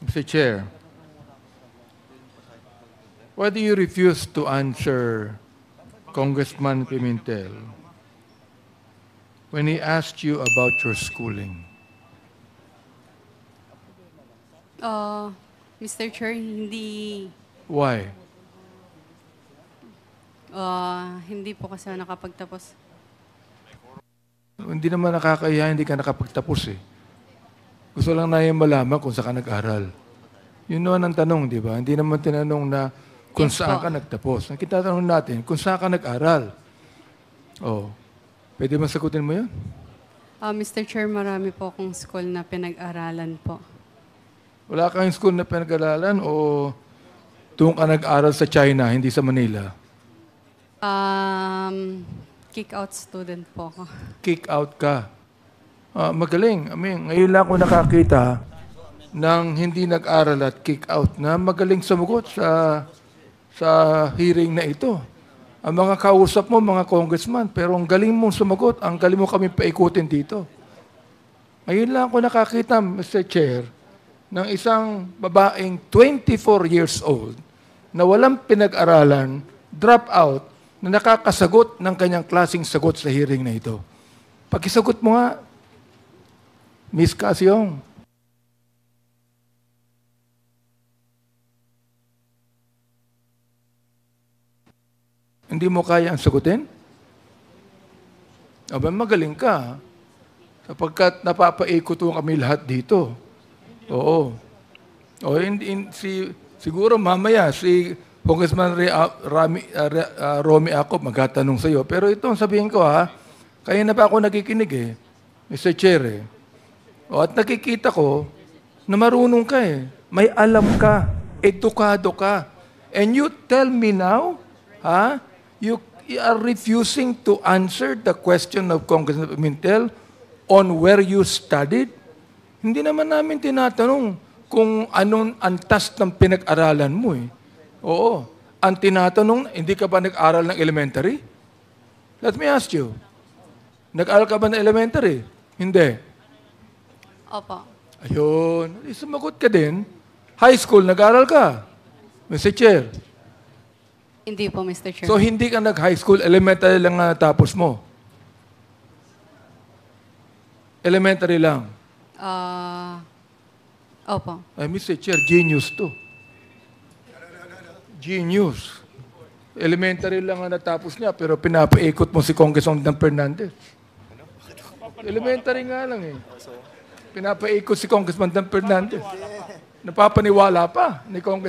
Mr. Chair, why do you refuse to answer Congressman Pimentel when he asked you about your schooling? Mr. Chair, hindi Why? hindi po kasi ako nakapagtapos. Hindi naman nakakahiya, hindi ka nakapagtapos eh. Gusto lang namin malaman kung saan ka nag-aral. Yun naman ang tanong, di ba? Hindi naman tinanong na kung Yes saan po. ka nagtapos. Ang kitatanong natin, kung saan ka nag-aral. Oh, pwede ba sagutin mo yun? Mr. Chair, marami po akong school na pinag-aralan po. Wala kang school na pinag-aralan o doon ka nag-aral sa China, hindi sa Manila? Kick-out student po ako. Kick out ka. Magaling. I mean, ngayon lang ako nakakita ng hindi nag-aral at kick out na magaling sumugot sa hearing na ito. Ang mga kausap mo, mga congressman, pero ang galing mong sumagot, ang galing mo kami paikutin dito. Ngayon lang ako nakakita, Mr. Chair, ng isang babaeng 24 years old na walang pinag-aralan, drop out, na nakakasagot ng kanyang klaseng sagot sa hearing na ito. Pakisagot mo nga, Miss Casyong. Hindi mo kaya ang sagutin? Aba, magaling ka. Sapagkat napapaikot mo kami lahat dito. Oo. O, siguro mamaya si Congressman Romy Acop magtatanong sa iyo. Pero ito, sabihin ko kaya na pa ako nakikinig Mr. Chair O, at nakikita ko na marunong ka May alam ka, edukado ka. And you tell me now, you are refusing to answer the question of Congressman Pimentel on where you studied? Hindi naman namin tinatanong kung anong antas ng pinag-aralan mo Oo. Ang tinatanong, hindi ka ba nag-aral ng elementary? Let me ask you. Nag-aral ka ba ng elementary? Hindi. Opo. Ayun. Sumagot ka din. High school, nag-aral ka? Mr. Chair. Hindi po, Mr. Chair. So, hindi ka nag-high school, elementary lang na tapos mo? Elementary lang? Opo. Ay, Mr. Chair, genius to. Genius. Elementary lang ang natapos niya, pero pinapaikot mo si Congressman Dan Fernandez. Elementary nga lang Pinapaikot si Congressman Dan Fernandez. Napapaniwala pa ni Congressman.